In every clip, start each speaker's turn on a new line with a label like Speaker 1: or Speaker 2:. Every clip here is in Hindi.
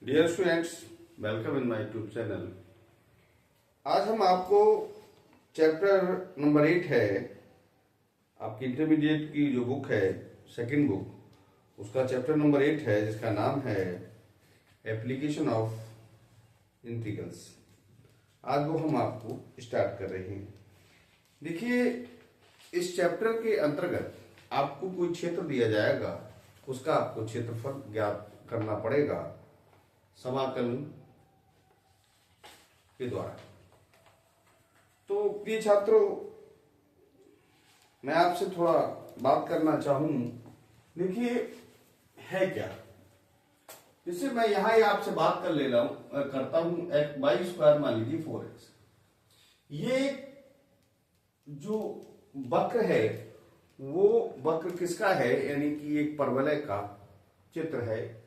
Speaker 1: Dear students, welcome in my YouTube channel. आज हम आपको चैप्टर नंबर 8 है, आपकी इंटरमीडिएट की जो बुक है, सेकंड बुक, उसका चैप्टर नंबर 8 है जिसका नाम है एप्लीकेशन ऑफ इंटीग्रल्स। आज वो हम आपको स्टार्ट कर रहे हैं। देखिए, इस चैप्टर के अंतर्गत आपको कोई क्षेत्र दिया जाएगा, उसका आपको क्षेत्रफल ज्ञात करना पड़ेगा समाकलन के द्वारा। तो प्रिय छात्रों, मैं आपसे थोड़ा बात करना चाहूं। देखिए, है क्या, जैसे मैं यहां ही आपसे बात करता हूं एक्स बाई स्क्वायर, मान लीजिए 4x। ये जो वक्र है वो वक्र किसका है, यानी कि एक परवलय का चित्र है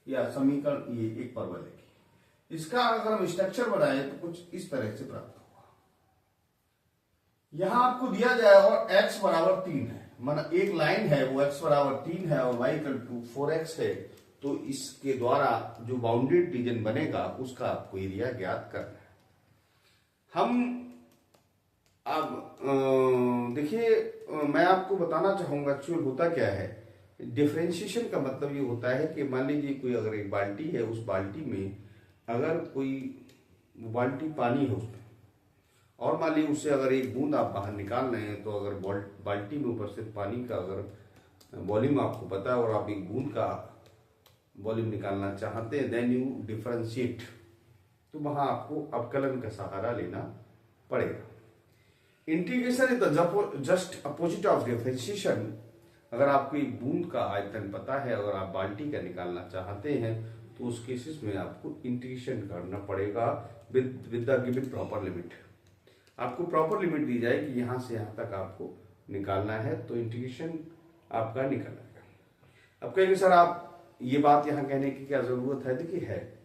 Speaker 1: या समीकरण, ये एक परवलय की। इसका अगर हम स्ट्रक्चर बनाए तो कुछ इस तरह से प्राप्त होगा। यहां आपको दिया जाए और x बराबर 3 है, माना एक लाइन है वो x बराबर 3 है और y इक्वल टू 4x है। तो इसके द्वारा जो बाउंडेड रीजन बनेगा उसका आपको एरिया ज्ञात करना है। हम अब देखिए, मैं आपको बताना चाहूंगा एक्चुअल होता क्या है। डिफरेंशिएशन का मतलब ये होता है कि मान लीजिए कोई अगर एक बाल्टी है, उस बाल्टी में अगर कोई बाल्टी पानी है उसमें, और मान लीजिए उससे अगर एक बूंद आप बाहर निकाल रहे हैं, तो अगर बाल्टी में ऊपर से पानी का अगर वॉल्यूम आपको पता है और आप एक बूंद का वॉल्यूम निकालना चाहते हैं, देन यू डिफरेंशिएट, तो वहां आपको अवकलन का सहारा लेना पड़ेगा। Integration is the just opposite of differentiation. अगर आपको एक बूंद का आयतन पता है, अगर आप बाल्टी का निकालना चाहते हैं, तो उस केसेस में आपको इंटीग्रेशन करना पड़ेगा with the given proper limit. आपको प्रॉपर लिमिट दी जाएगी, यहां से यहां तक आपको निकालना है, तो इंटीग्रेशन आपका निकल आएगा। अब कहेंगे सर आप ये बात यहां कहने की क्या जरूरत है? देखिए, है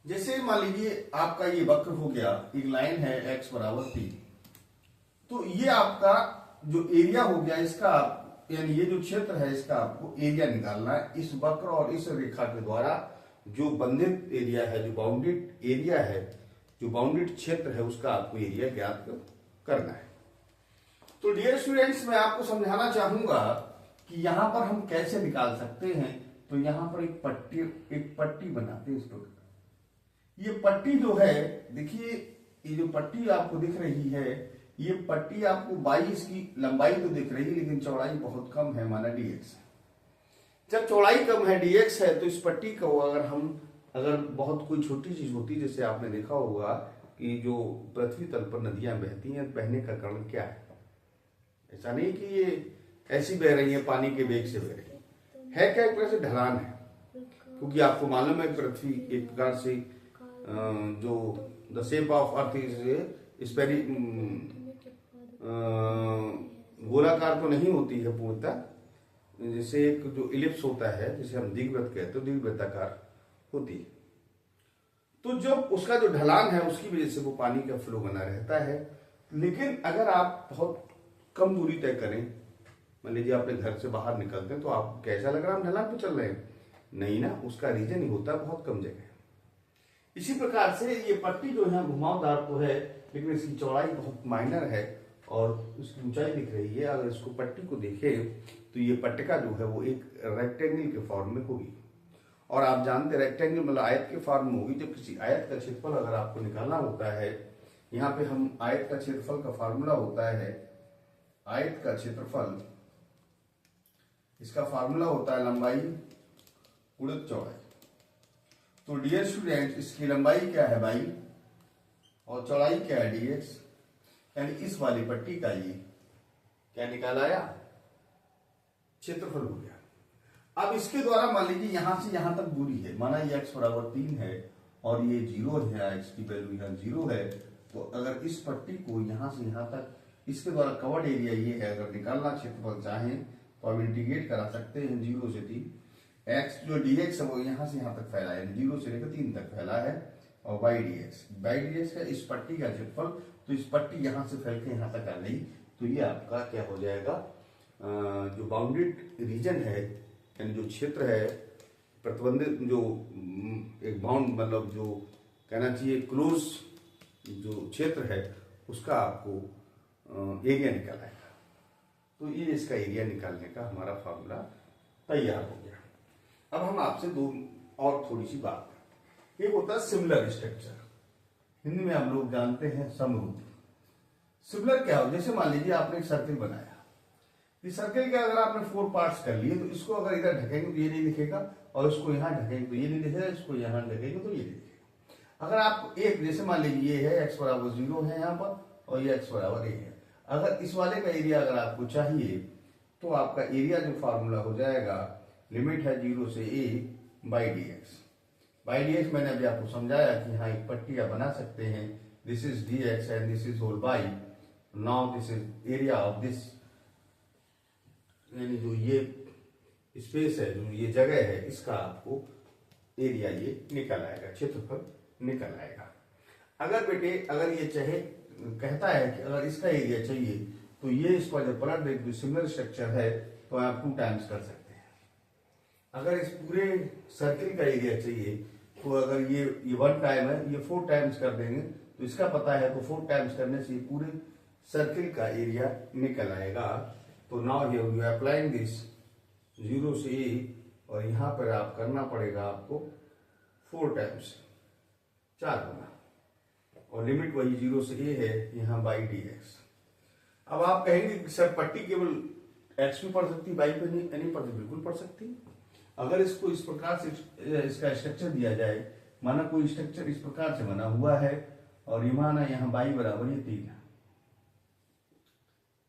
Speaker 1: जैसे मान लीजिए आपका ये वक्र हो गया, एक लाइन है x बराबर 3, तो ये आपका जो एरिया हो गया इसका, यानी ये जो क्षेत्र है इसका आपको एरिया निकालना है। इस वक्र और इस रेखा के द्वारा जो बंधित एरिया है, जो बाउंडेड एरिया है, जो बाउंडेड क्षेत्र है, उसका आपको एरिया ज्ञात करना है। तो डियर स्टूडेंट्स, मैं आपको समझाना चाहूंगा कि यहां पर हम कैसे निकाल सकते हैं। तो यहां पर एक पट्टी बनाते हैं इस प्रकार। ये पट्टी जो है, देखिए ये जो पट्टी आपको दिख रही है, ये पट्टी आपको 22 की लंबाई तो दिख रही है, लेकिन चौड़ाई बहुत कम है, माना dx है। जब चौड़ाई कम है, dx है, तो इस पट्टी को अगर बहुत कोई छोटी चीज होती, जैसे आपने देखा होगा कि जो पृथ्वी तल पर नदियां बहती हैं, बहने का कारण क्या है? ऐसा नहीं कि ये ऐसी बह रही है, पानी के वेग से बह रही है क्या? एक तरह से ढलान है, क्योंकि आपको मालूम है पृथ्वी एक प्रकार से जो the shape of earth is गोलाकार तो नहीं होती है पूर्णतः, जैसे एक जो इलिप्स होता है, जिसे हम दीर्घवृत्त कहते हैं, दीर्घवृत्ताकार होती है। तो जब उसका जो ढलान है उसकी वजह से वो पानी का फ्लो बना रहता है। लेकिन अगर आप बहुत कम दूरी तय करें, मान लीजिए अपने घर से बाहर निकलते हैं, तो आपको कैसा लग रहा है? हम ढलान पे चल रहे हैं? नहीं ना, उसका रीजन ही होता है बहुत कम जगह। इसी प्रकार से ये पट्टी जो है घुमावदार तो है, लेकिन इसकी चौड़ाई बहुत माइनर है और इसकी ऊंचाई दिख रही है। अगर इसको पट्टी को देखें तो ये पट्टिका जो है वो एक रेक्टेंगल के फॉर्म में होगी, और आप जानते हैं रेक्टेंगल मतलब आयत के फॉर्म में होगी। जब किसी आयत का क्षेत्रफल अगर आपको निकालना होता है, यहाँ पे हम आयत का क्षेत्रफल का फार्मूला होता है, आयत का क्षेत्रफल, इसका फार्मूला होता है लंबाई गुणित चौड़ाई। तो डियर स्टूडेंट, इसकी लंबाई क्या है y और चौड़ाई क्या है dx, यानी इस वाली पट्टी का ये क्या निकाल आया? क्षेत्रफल हो गया। अब इसके द्वारा मान लीजिए यहां से यहां तक दूरी है, माना ये x बराबर 3 है और ये 0 है, x की वैल्यू यहाँ 0 है। तो अगर इस पट्टी को यहां से यहां तक, इसके द्वारा कवर्ड एरिया ये है, अगर निकालना क्षेत्रफल चाहें तो आप इंटीग्रेट करा सकते हैं 0 से 3। x जो dx है वो यहां से यहां तक फैला है, 0 से लेकर 3 तक फैला है, और y dx है इस पट्टी का क्षेत्रफल। तो इस पट्टी यहां से फैल के यहां तक आ गई, तो ये आपका क्या हो जाएगा? जो बाउंडेड रीजन है, यानी जो क्षेत्र है प्रतिबंधित जो एक बाउंड मतलब जो कहना चाहिए क्लोज जो क्षेत्र है उसका आपको एरिया निकल आएगा। तो ये इसका एरिया निकालने का हमारा फॉर्मूला तैयार हो गया। अब हम आपसे दो और थोड़ी सी बात करें। एक होता है सिमिलर स्ट्रक्चर, हिंदी में हम लोग जानते हैं समरूप। सिमिलर क्या हो, जैसे मान लीजिए आपने एक सर्किल बनाया, इस सर्किल के अगर आपने 4 पार्ट्स कर लिए तो इसको अगर इधर ढकेंगे तो ये नहीं दिखेगा, और इसको यहाँ ढकेंगे तो ये नहीं दिखेगा, इसको यहाँ ढकेंगे तो ये नहीं दिखेगा। अगर आप एक जैसे मान लीजिए ये है x बराबर 0 है यहाँ पर, और ये x बराबर a है, अगर इस वाले का एरिया अगर आपको चाहिए तो आपका एरिया जो फार्मूला हो जाएगा, लिमिट है 0 से a by D x. By D x मैंने अभी आपको समझाया कि हाँ एक पट्टी आप बना सकते हैं, this is d x and this is whole by, now this is area of this, यानी जो ये स्पेस है, जो ये जगह है, इसका आपको एरिया ये निकल आएगा, क्षेत्रफल निकल आएगा। अगर बेटे अगर ये चाहे कहता है कि अगर इसका एरिया चाहिए तो ये इसका जो पलट दे जो सिमिलर स्ट्रक्चर है तो आप 2 टाइम्स कर सकते हैं। अगर इस पूरे सर्किल का एरिया चाहिए तो अगर ये 1 टाइम है, ये 4 टाइम्स कर देंगे तो इसका पता है, तो 4 टाइम्स करने से पूरे सर्किल का एरिया निकल आएगा। तो now here we are applying this 0 से a, और यहाँ पर आप करना पड़ेगा आपको 4 टाइम्स, 4 गुना, और लिमिट वही 0 से a है यहाँ बाई डी एक्स। अब आप कहेंगे कि सर पट्टी केवल x में पड़ सकती, बाई पे नहीं पड़ती, बिल्कुल पड़ सकती। अगर इसको इस प्रकार से इसका स्ट्रक्चर दिया जाए, माना कोई स्ट्रक्चर इस प्रकार से बना हुआ है और ये माना यहाँ बाई बराबर ये 3 है,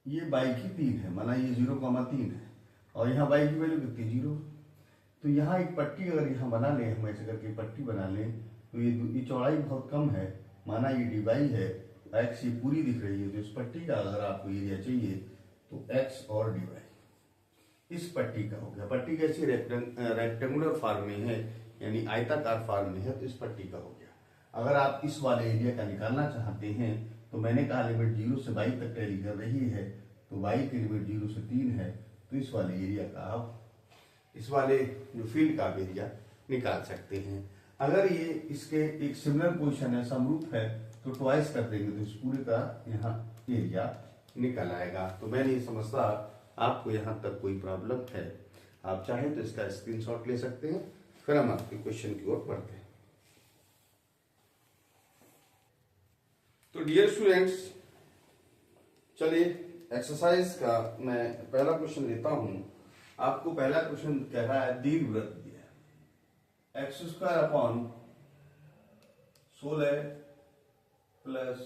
Speaker 1: ये बाई की 3 है, माना ये 0,3 है, और यहाँ बाई की वैल्यू कितनी 0। तो यहाँ एक पट्टी अगर यहाँ बना लें, हम ऐसे करके पट्टी बना लें तो ये चौड़ाई बहुत कम है, माना ये डी बाई है, एक्स ये पूरी दिख रही है, तो इस पट्टी का अगर आपको एरिया चाहिए तो एक्स और डी बाई इस पट्टी का हो गया। पट्टी कैसी रेक्टेंगुलर फॉर्म में है, यानी आयताकार फॉर्म में है, तो इस पट्टी का हो गया। अगर आप इस वाले एरिया का निकालना चाहते हैं तो मैंने कहा लिमिट 0 से बाई तक टैली कर रही है, तो बाई की लिमिट 0 से 3 है, तो इस वाले एरिया का आप इस वाले जो फील्ड का एरिया निकाल सकते हैं। अगर ये इसके एक सिमिलर पोजीशन है, समरूप है, तो ट्वाइस कर देंगे तो इस पूरे का यहाँ एरिया निकल आएगा। तो मैं नहीं समझता आपको यहाँ तक कोई प्रॉब्लम है, आप चाहें तो इसका स्क्रीनशॉट ले सकते हैं। फिर हम आपके क्वेश्चन की ओर बढ़ते हैं। तो डियर स्टूडेंट्स, चलिए एक्सरसाइज का मैं पहला क्वेश्चन लेता हूं। आपको पहला क्वेश्चन कह रहा है दीर्घवृत्त दिया है, x square upon 16 plus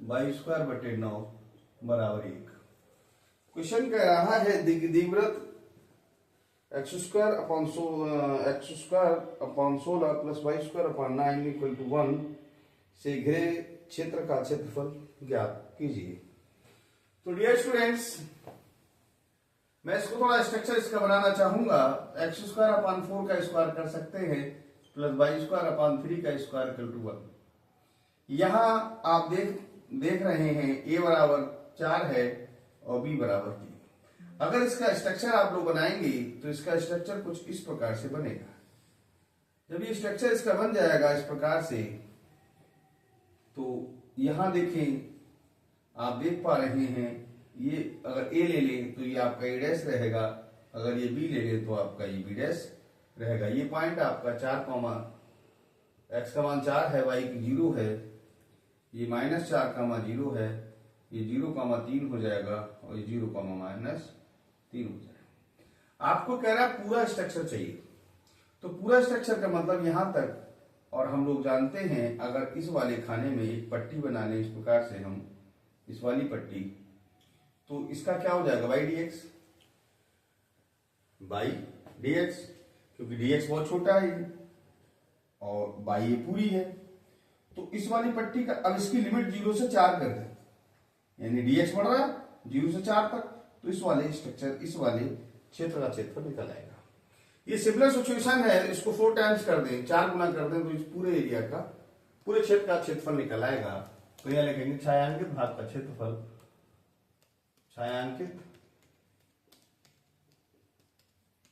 Speaker 1: y square बटे 9 बराबर 1। क्वेश्चन कह रहा है दीर्घवृत्त x square upon 16 plus y square upon 9 equal to 1 से घिरे क्षेत्र का क्षेत्रफल ज्ञात कीजिए। तो डियर स्टूडेंट्स, मैं इसको थोड़ा स्ट्रक्चर इसका बनाना चाहूंगा। एक्स स्क्वायर अपॉन 4 का स्क्वायर कर सकते हैं, प्लस वाई स्क्वायर अपॉन 3 का स्क्वायर इक्वल टू 1। यहां आप देख रहे हैं a बराबर 4 है और b बराबर 3। अगर इसका स्ट्रक्चर आप लोग बनाएंगे तो इसका स्ट्रक्चर कुछ इस प्रकार से बनेगा। जब ये स्ट्रक्चर इसका बन जाएगा इस प्रकार से, तो यहां देखें, आप देख पा रहे हैं, ये अगर a ले लें तो ये आपका a डैश रहेगा, अगर ये b ले लें तो आपका ये b डैश रहेगा। ये पॉइंट आपका 4, x का मान 4 है, y की 0 है, ये -4, 0 है, ये 0,3 हो जाएगा, और ये 0, -3 हो जाएगा। आपको कह रहा है पूरा स्ट्रक्चर चाहिए, तो पूरा स्ट्रक्चर का मतलब यहां तक। और हम लोग जानते हैं अगर इस वाले खाने में एक पट्टी बना लें इस प्रकार से, हम इस वाली पट्टी, तो इसका क्या हो जाएगा बाई डी एक्स, क्योंकि डी एक्स बहुत छोटा है और बाई ये पूरी है। तो इस वाली पट्टी का अब इसकी लिमिट 0 से 4 कर दें, यानी डी एक्स बढ़ रहा है 0 से 4 तक, तो इस वाले स्ट्रक्चर इस वाले क्षेत्र का क्षेत्रफल निकल आएगा। ये सिमिलर सिचुएशन है, इसको 4 टाइम्स कर दें, 4 गुना कर दें, तो इस पूरे एरिया का पूरे क्षेत्र का क्षेत्रफल निकल आएगा। तो यह लिखेंगे छायांकित भाग का क्षेत्रफल, छायांकित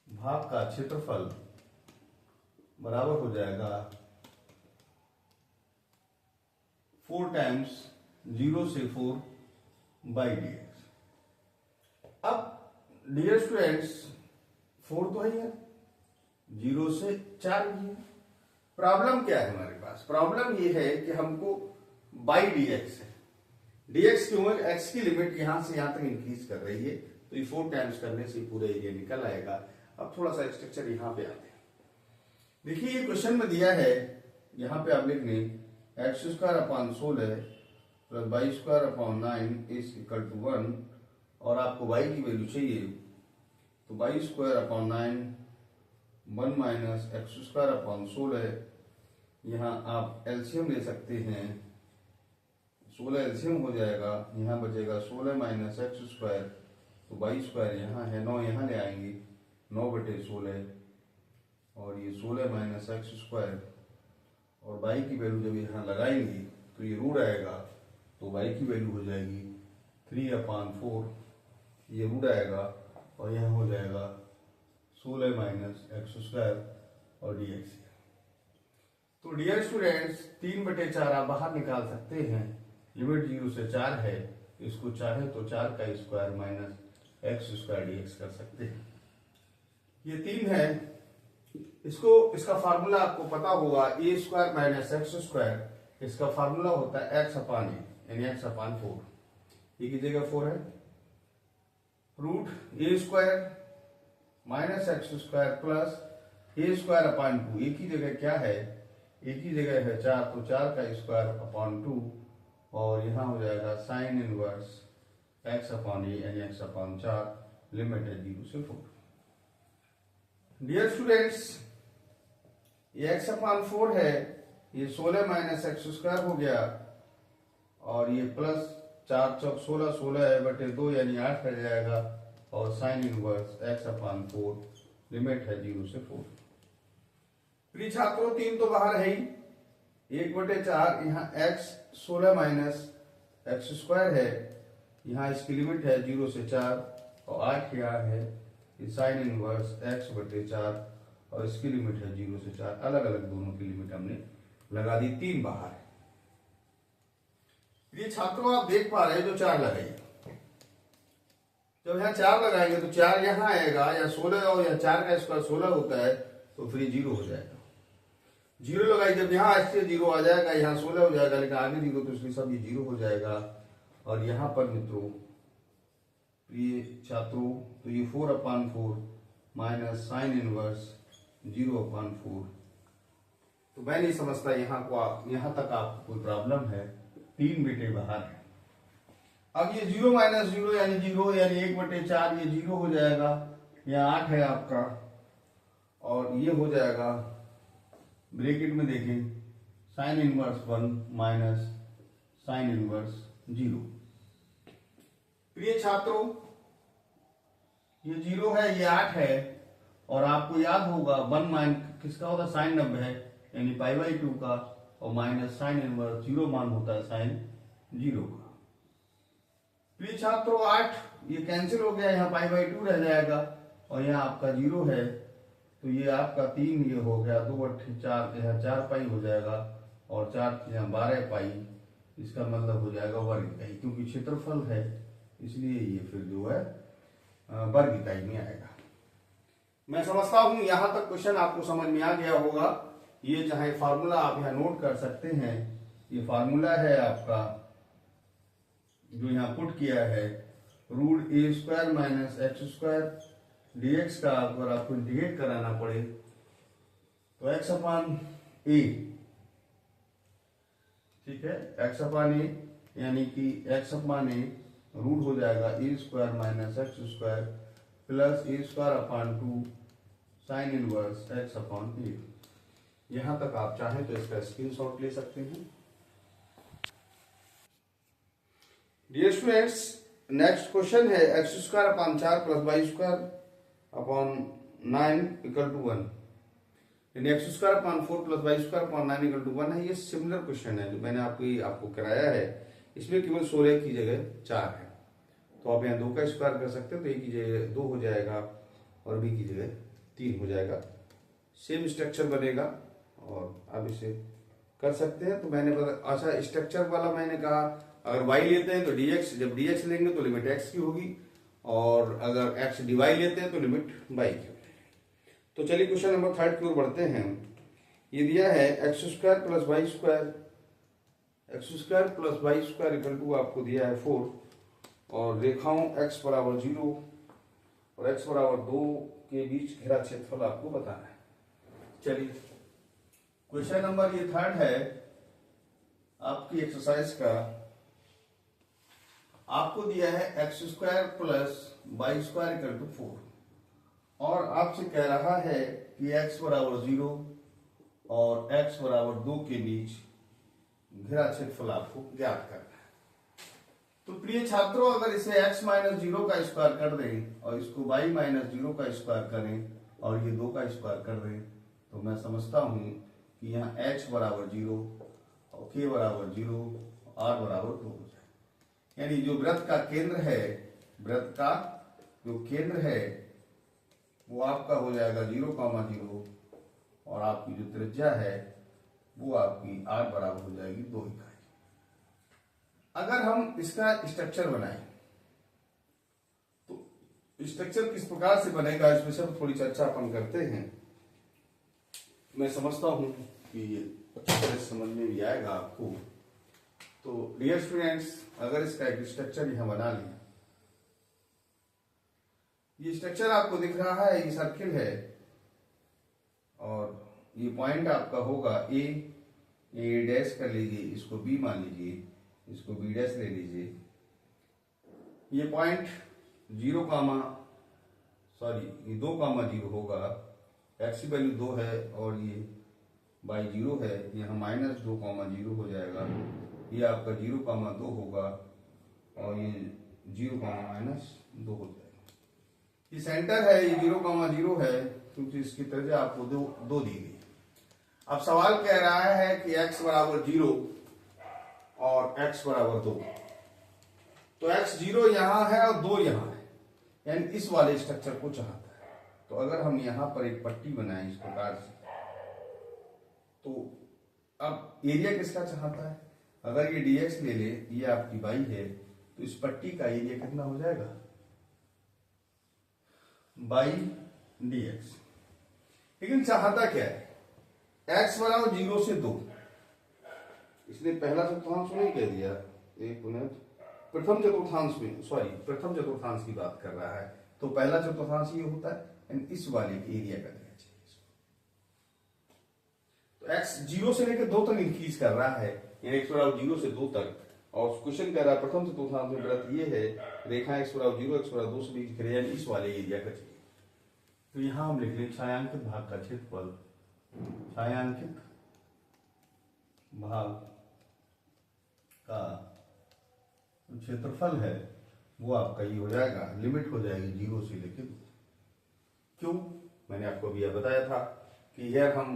Speaker 1: भाग का क्षेत्रफल बराबर हो जाएगा 4 टाइम्स 0 से 4 बाई डी एक्स। अब डियर स्टूडेंट्स 4 तो है, 0 से 4 भी है। प्रॉब्लम क्या है हमारे पास? प्रॉब्लम ये है कि हमको बाई डी एक्स है। डीएक्स क्यों है? एक्स की लिमिट यहां से यहां तक इंक्रीज कर रही है, तो ये 4 टाइम्स करने से पूरा एरिया निकल आएगा। अब थोड़ा सा स्ट्रक्चर यहाँ पे आते हैं। देखिए ये क्वेश्चन में दिया है, यहाँ पे आप लिख लें x square upon 16 plus y square upon 9 is equal to 1, और आपको वाई की वैल्यू चाहिए, तो y square upon 9 1 minus x square upon 16। यहाँ आप एलसीएम ले सकते हैं, 16 एलसीएम हो जाएगा, यहाँ बचेगा 16 माइनस एक्स स्क्वायर, तो वाई स्क्वायर यहाँ है, 9 यहाँ ले आएंगे, 9/16, और ये 16 माइनस एक्स स्क्वायर, और वाई की वैल्यू जब यहाँ लगाएंगे तो ये रूट आएगा, तो वाई की वैल्यू हो जाएगी 3/4, ये रूट आएगा, और यहाँ हो जाएगा 16 माइनस एक्स स्क्वायर और डी एक्स। तो डियर स्टूडेंट्स 3/4 आप बाहर निकाल सकते हैं, लिमिट 0 से 4 है, इसको चाहे तो 4 का square minus x square D x कर सकते हैं। ये 3 है, इसका फार्मूला आपको पता होगा, ए स्क्वायर माइनस एक्स स्क्वायर, इसका फार्मूला होता है एक्स अपान ए, यानी एक्स अपान 4। ये की जगह 4 है, root a square minus x square plus a square upon 2, एक ही जगह क्या है, एक ही जगह है 4, तो 4 का स्क्वायर अपॉन 2, और यहाँ हो जाएगा sign inverse x upon a, यानी एक्स अपॉन 4, लिमिट है 0 से 4। डियर स्टूडेंट्स ये एक्स अपॉन 4 है, ये 16 माइनस एक्स स्क्वायर हो गया, और ये प्लस 4 चौक 16, 16/2 यानी 8 रह जाएगा, और sign inverse x upon 4, limit है 0 से 4। प्रिय छात्रों 3 तो बाहर है ही, 1/4 यहाँ एक्स 16 माइनस एक्स स्क्वायर है, यहाँ इसकी लिमिट है 0 से 4, और 8 यहाँ है, साइन इनवर्स x/4, और इसकी लिमिट है 0 से 4। अलग अलग दोनों की लिमिट हमने लगा दी, 3 बाहर है। ये छात्रों आप देख पा रहे हैं, जो 4 लगाइए, जब यहाँ 4 लगाएंगे तो 4 यहाँ आएगा, या 16 और या 4 का स्क्वायर 16 होता है, तो फिर 0 हो जाएगा। 0 लगाई, जब यहाँ ऐसे 0 आ जाएगा, यहाँ 16 हो जाएगा, लेकिन आगे 0, तो इसलिए सब ये 0 हो जाएगा। और यहाँ पर मित्रों प्रिय छात्रों, तो ये 4/4 माइनस साइन इनवर्स 0/4। तो मैं नहीं समझता यहाँ तक आपको कोई प्रॉब्लम है, 3 बेटे बाहर है। अब ये 0 माइनस 0 यानी 0, यानी 1/4, ये 0 हो जाएगा, यहाँ 8 है आपका, और ये हो जाएगा ब्रैकेट में देखें sign inverse 1 minus sine inverse 0। प्रिय छात्रों ये 0 है, ये 8 है, और आपको याद होगा 1 माइन किसका होता है, साइन 90 है, यानी π/2 का, और माइनस साइन इनवर्स 0 मान होता है साइन 0 का। प्रिय छात्रों 8 ये कैंसिल हो गया, यहाँ π/2 रह जाएगा, और यहाँ आपका 0 है, तो ये आपका 3 ये हो गया, 2/4, यहाँ 4π हो जाएगा, और 4 यहाँ 12π, इसका मतलब हो जाएगा वर्ग इकाई, क्योंकि क्षेत्रफल है इसलिए ये फिर जो है वर्ग इकाई में आएगा। मैं समझता हूं यहां तक क्वेश्चन आपको समझ में आ गया होगा। ये चाहे फार्मूला आप यहाँ नोट कर सकते हैं, ये फार्मूला है आपका जो यहाँ पुट किया है, root a square minus x square dx का अगर आपको इंटीग्रेट कराना पड़े तो एक्स अपान ए, ठीक है, एक्स अपान ए, यानी कि एक्स अपान ए रूट हो जाएगा a square minus x square plus a square upon 2 sine inverse x upon a. यहां तक आप चाहें तो इसका स्क्रीनशॉट ले सकते हैं। डियर स्टूडेंट्स नेक्स्ट क्वेश्चन है x square upon 4 plus y square upon 9 equal to 1, यानी x square upon 4 plus y square upon 9 equal to 1 है। ये सिमिलर क्वेश्चन है जो मैंने आपको कराया है, इसमें केवल 16 की जगह 4 है, तो आप यहाँ 2 का स्क्वायर कर सकते हो, तो ए की जगह 2 हो जाएगा और बी की जगह 3 हो जाएगा। सेम स्ट्रक्चर बनेगा और आप इसे कर सकते हैं। तो मैंने अच्छा स्ट्रक्चर वाला मैंने कहा अगर y लेते हैं तो dx, जब dx लेंगे तो लिमिट x की होगी, और अगर x dy लेते हैं तो लिमिट y की होगी। तो चलिए क्वेश्चन नंबर 3 की ओर बढ़ते हैं। ये दिया है x square plus y square, x square plus y square equal to आपको दिया है 4, और रेखाओं x बराबर 0 और x बराबर 2 के बीच घेरा क्षेत्रफल आपको बताना है। चलिए क्वेश्चन नंबर ये 3 है आपकी एक्सरसाइज का। आपको दिया है x square plus y square equal to 4, और आपसे कह रहा है कि x बराबर 0 और x बराबर 2 के बीच घेरा क्षेत्रफल आपको ज्ञात करना है। तो प्रिय छात्रों, अगर इसे x माइनस 0 का स्क्वायर कर दें और इसको y माइनस 0 का स्क्वायर करें और ये 2 का स्क्वायर कर दें, तो मैं समझता हूं कि यहाँ h बराबर 0 और k बराबर 0, r बराबर 2 हो जाए। यानी जो वृत्त का केंद्र है, वृत्त का जो केंद्र है वो आपका हो जाएगा 0,0, और आपकी जो त्रिज्या है वो आपकी r बराबर हो जाएगी 2 इकाई। अगर हम इसका स्ट्रक्चर बनाएं तो स्ट्रक्चर किस प्रकार से बनेगा, इस विषय पर थोड़ी चर्चा अपन करते हैं। मैं समझता हूं कि ये अच्छी तरह समझ में भी आएगा आपको। तो डियर स्टूडेंट्स, अगर इसका एक स्ट्रक्चर यहां बना लिया, ये स्ट्रक्चर आपको दिख रहा है, ये सर्किल है, और ये पॉइंट आपका होगा ए डैश कर लीजिए, इसको बी मान लीजिए, इसको बी डैश ले लीजिए। ये पॉइंट 2, 0 होगा, एक्स की वैल्यू 2 है और ये बाई 0 है, यहाँ माइनस 2, 0 हो जाएगा। ये आपका 0,2 होगा और ये 0,-2 हो जाएगा। ये सेंटर है, ये 0,0 है क्योंकि इसकी त्रिज्या आपको 2 दी गई। अब सवाल कह रहा है कि x बराबर 0 और x बराबर 2, तो x 0 यहां है और 2 यहां है, यानी इस वाले स्ट्रक्चर को चाहता है। तो अगर हम यहां पर एक पट्टी बनाएं इस प्रकार से, तो अब एरिया किसका चाहता है? अगर ये dx ले ले, ये आपकी y है, तो इस पट्टी का एरिया कितना हो जाएगा? By dx। लेकिन चाहता क्या है? x बराबर 0 से 2। इसने पहला चतुर्थांश नहीं कह दिया, एक मिनट, प्रथम चतुर्थांश की बात कर रहा है। तो पहला चतुर्थांश ये होता है, इस वाले एरिया का देना चाहिए। तो x 0 से लेकर 2 तक इंक्रीज कर रहा है, यानी x बराबर 0 से 2 तक। और क्वेश्चन कह रहा है प्रथम चतुर्थांश में वृत्त ये है, रेखा x बराबर 0, x बराबर 2 से बीच घेरे, यानी इस वाले एरिया का चाहिए। तो यहां हम लिख लें छायांकित भाग का क्षेत्रफल, छायांकित भाग का क्षेत्रफल है वो आपका ये हो जाएगा, लिमिट हो जाएगी 0 से लेकर 2। क्यों? मैंने आपको अभी बताया था कि यार हम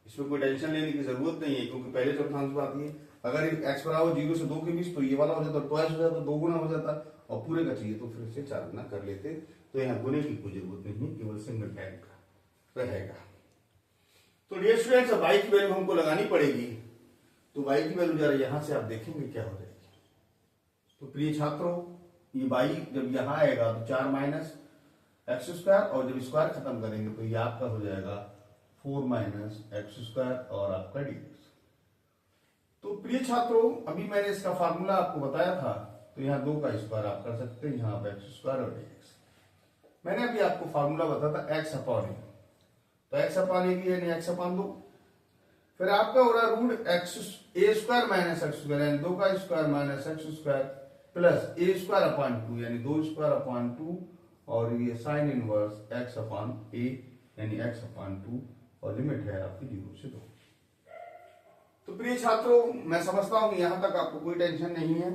Speaker 1: इसमें कोई टेंशन लेने की जरूरत नहीं है, क्योंकि पहले चतुर्थांश बात ये, अगर x बराबर 0 से 2 के बीच, तो ये वाला हो जाता, ट्वाइस हो जाता, 2 गुना हो जाता, और पूरे का चाहिए तो फिर से 4 गुना कर लेते। तो यहाँ गुने की कोई जरूरत नहीं, केवल सिंगल टाइप का रहेगा। तो डियर स्टूडेंट्स, अब y की वैल्यू हमको लगानी पड़ेगी। तो y की वैल्यू जरा यहां से आप देखेंगे क्या हो जाएगी। तो प्रिय छात्रों, ये y जब यहां आएगा तो 4 माइनस एक्स स्क्वायर, और जब स्क्वायर खत्म करेंगे तो ये आपका हो जाएगा 4 माइनस एक्स स्क्वायर और आपका dx। तो प्रिय छात्रों, अभी मैंने इसका फार्मूला आपको बताया था, तो यहाँ 2 का स्क्वायर आप कर सकते हैं, यहाँ पे एक्स स्क्वायर और dx। मैंने अभी आपको फार्मूला बताया था x अपॉन ए, तो x अपॉन ए की यानी x अपॉन 2, फिर आपका हो रहा root x a square minus x square, यानी 2 का square minus x square, plus a square upon 2 यानी 2 स्क्वायर अपॉन 2, और ये sine inverse x upon a यानी x अपॉन 2, और लिमिट है आपकी 0 से 2। तो प्रिय छात्रों, मैं समझता हूं कि यहां तक आपको कोई टेंशन नहीं है,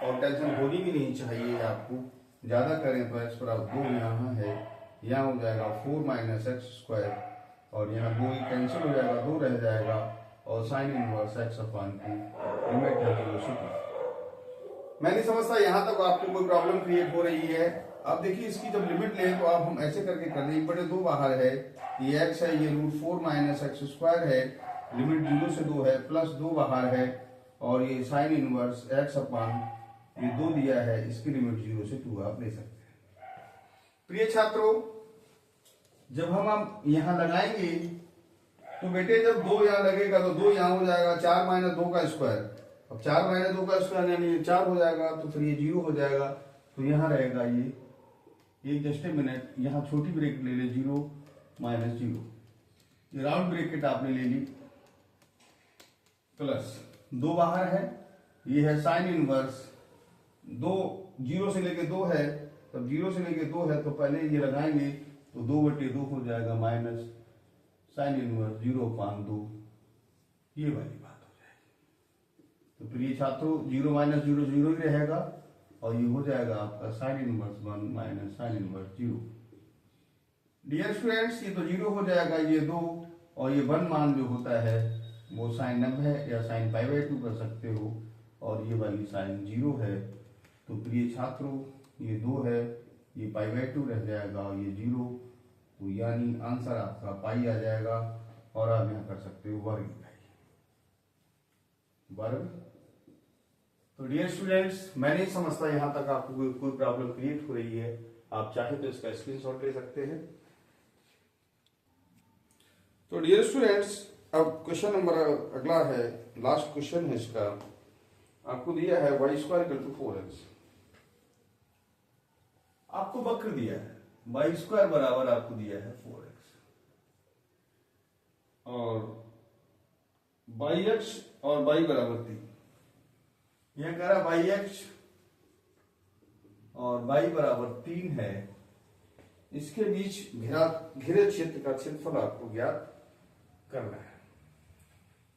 Speaker 1: और टेंशन होनी भी नहीं चाहिए आपको। ज्यादा करें तो x बराबर 2 यहाँ है, यहाँ हो जाएगा 4 माइनस एक्स स्क्वायर, और यहाँ 2 कैंसिल हो जाएगा, 2 रह जाएगा, और sign inverse x upon 2, limit है 0 से 2। मैं नहीं समझता यहाँ तक आपको कोई प्रॉब्लम क्रिएट हो रही है। अब देखिए इसकी जब लिमिट ले तो आप हम ऐसे करके कर दें, 1/2 बाहर है, ये x है, ये √4 माइनस एक्स स्क्वायर है, लिमिट 0 से 2 है, प्लस 2 बाहर है, और ये साइन इनवर्स x अपान ये 2 दिया है, इसकी लिमिट 0 से 2 आप ले सकते हैं। प्रिय छात्रों, जब हम यहाँ लगाएंगे तो बेटे जब 2 यहाँ लगेगा तो 2 यहाँ हो जाएगा, 4 माइनस 2 का स्क्वायर, अब 4 माइनस 2 का स्क्वायर यानी 4 हो जाएगा, तो फिर ये 0 हो जाएगा, तो यहाँ रहेगा ये जस्ट ए मिनट, यहाँ छोटी ब्रेकेट ले ले, 0 माइनस 0, ये राउंड ब्रेकेट आपने ले ली, प्लस 2 बाहर है, ये है साइन इनवर्स 2, 0 से लेके 2 है, तब 0 से लेके 2 है तो पहले ये लगाएंगे तो 2/2 हो जाएगा, माइनस साइन इनवर्स 0/2, ये वाली बात हो जाएगी। तो प्रिय छात्रों 0 माइनस 0 0 ही रहेगा, और ये हो जाएगा आपका sine inverse 1 minus sine inverse 0। Dear students, ये तो 0 हो जाएगा, ये 2, और ये 1 मान जो होता है वो साइन नब है या साइन π/2 कर सकते हो, और ये वाली साइन 0 है। तो प्रिय छात्रों ये 2 है, ये π/2 रह जाएगा, और ये 0, तो यानी आंसर आपका पाई आ जाएगा, और आप यहाँ कर सकते हो वर्ग वर्ग। तो डियर स्टूडेंट्स, मैं नहीं समझता यहाँ तक आपको कोई प्रॉब्लम क्रिएट हो रही है, आप चाहे तो इसका स्क्रीनशॉट ले सकते हैं। तो डियर स्टूडेंट्स, अब क्वेश्चन नंबर अगला है, लास्ट क्वेश्चन है इसका, आपको दिया है y² = 4x, आपको वक्र दिया है y² बराबर आपको दिया है 4x, और yx और y बराबर 3, यह कह रहा yx और y बराबर 3 है, इसके बीच घिरे क्षेत्र का क्षेत्रफल आपको ज्ञात करना है।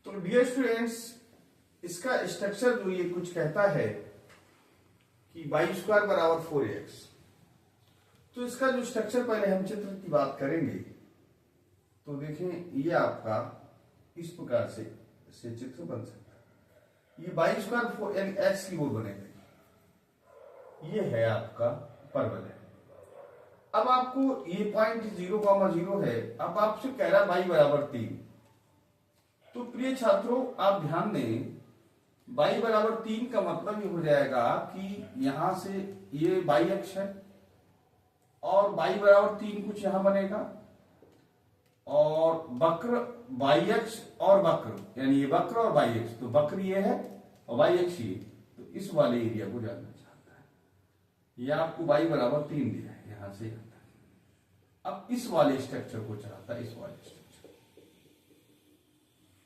Speaker 1: तो डियर स्टूडेंट्स, इसका स्ट्रक्चर जो ये कुछ कहता है कि y² बराबर 4x, तो इसका जो स्ट्रक्चर, पहले हम चित्र की बात करेंगे, तो देखें ये आपका इस प्रकार से चित्र बन सकता है, ये y² यानी x की ओर बनेगा, ये है आपका परवल है। अब आपको ये पॉइंट 0,0 है, अब आपसे कह रहा y बराबर 3, तो प्रिय छात्रों आप ध्यान दें, y बराबर 3 का मतलब ये हो जाएगा कि यहां से ये y अक्ष है, और y बराबर 3 कुछ यहां बनेगा, और वक्र y अक्ष और वक्र यानी ये वक्र और y अक्ष, तो वक्र ये है और y अक्ष ये, तो इस वाले एरिया को जानना चाहता है, ये आपको y बराबर 3 दिया है, यहां से आता है। अब इस वाले स्ट्रक्चर को चाहता है, इस वाले स्ट्रक्चर।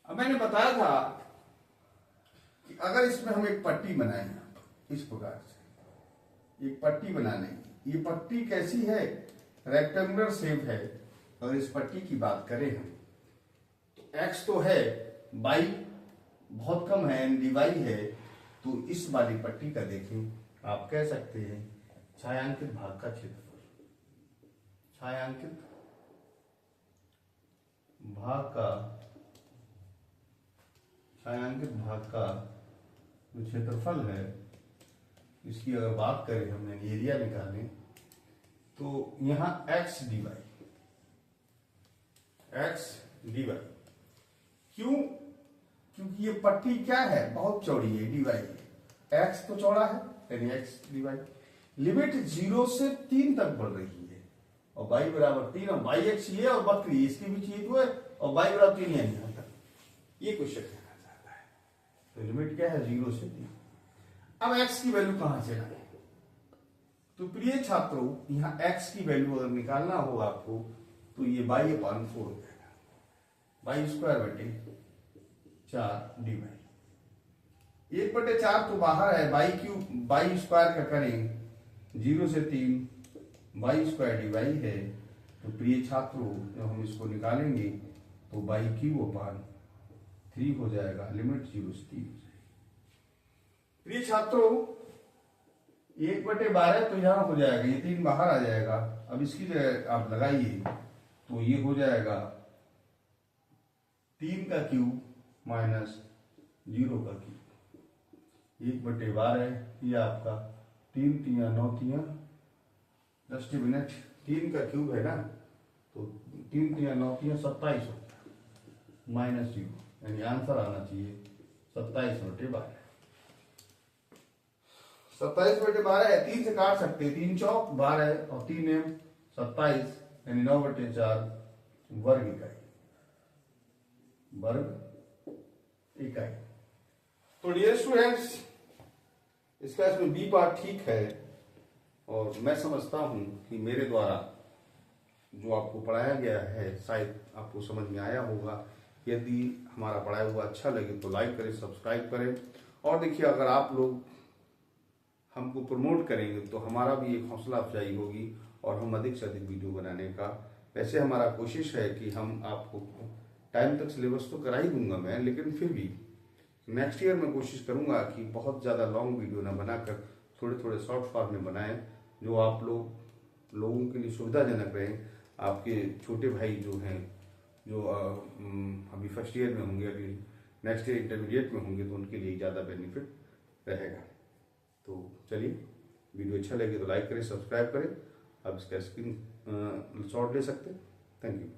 Speaker 1: अब मैंने बताया था कि अगर इसमें हम एक पट्टी बनाए इस प्रकार से, एक पट्टी बना लेंगे, ये पट्टी कैसी है, रेक्टेंगुलर शेप है, और इस पट्टी की बात करें हम तो x तो है, y बहुत कम है, dy है, तो इस वाली पट्टी का देखें आप कह सकते हैं छायांकित भाग का क्षेत्रफल, छायांकित भाग का जो क्षेत्रफल है, इसकी अगर बात करें हम, एरिया निकालें, तो यहां x dy, क्यों? क्योंकि ये पट्टी क्या है, बहुत चौड़ी है, dy है, x तो चौड़ा है यानी x dy, लिमिट 0 से 3 तक बढ़ रही है, और y बराबर 3, और y अक्ष ये और वक्र इसके बीच ये जो है, और y बराबर 3 यानी यहां तक, ये क्वेश्चन कहना चाहता है। तो लिमिट क्या है, 0 से 3। अब x की वैल्यू कहां से लाएं? तो प्रिय छात्रों, यहां x की वैल्यू अगर निकालना हो आपको, तो ये y/4 हो जाएगा, y² / 4 dy, 1/4 तो बाहर है, y² का करें 0 से 3 y² dy है, तो प्रिय छात्रों जब हम इसको निकालेंगे तो y³ हो जाएगा, लिमिट 0 से 3 हो जाएगी। प्रिय छात्रों 1/12 तो यहां हो जाएगा, ये 3 बाहर आ जाएगा, अब इसकी जगह आप लगाइए तो ये हो जाएगा 3 का क्यूब माइनस 0 का क्यूब, 1/12 ये आपका 3 × 3 = 9, जस्ट ए मिनट, 3 का क्यूब है ना, तो 3 3 9 3 27 माइनस 0, यानी आंसर आना चाहिए 27/12। 27/12 है, 3 से काट सकते हैं, 3 चौक 12 और 3 एम 27, यानी 9/4 वर्ग इकाई, वर्ग इकाई। तो डियर स्टूडेंट्स, इसका इसमें बी पार्ट ठीक है, और मैं समझता हूं कि मेरे द्वारा जो आपको पढ़ाया गया है शायद आपको समझ में आया होगा। यदि हमारा पढ़ाया हुआ अच्छा लगे तो लाइक करें, सब्सक्राइब करें, और देखिए अगर आप लोग हमको प्रमोट करेंगे तो हमारा भी एक हौसला अफजाई होगी और हम अधिक से अधिक वीडियो बनाने का। वैसे हमारा कोशिश है कि हम आपको टाइम तक सिलेबस तो करा ही दूंगा मैं, लेकिन फिर भी नेक्स्ट ईयर मैं कोशिश करूंगा कि बहुत ज़्यादा लॉन्ग वीडियो ना बनाकर थोड़े थोड़े शॉर्ट फॉर्म में बनाएं, जो आप लोगों के लिए सुविधाजनक रहें। आपके छोटे भाई जो हैं, जो अभी फर्स्ट ईयर में होंगे, अभी नेक्स्ट ईयर इंटरमीडिएट में होंगे, तो उनके लिए ज़्यादा बेनिफिट रहेगा। तो चलिए, वीडियो अच्छा लगे तो लाइक करें, सब्सक्राइब करें। आप इसका स्क्रीन शॉट ले सकते हैं। Thank you.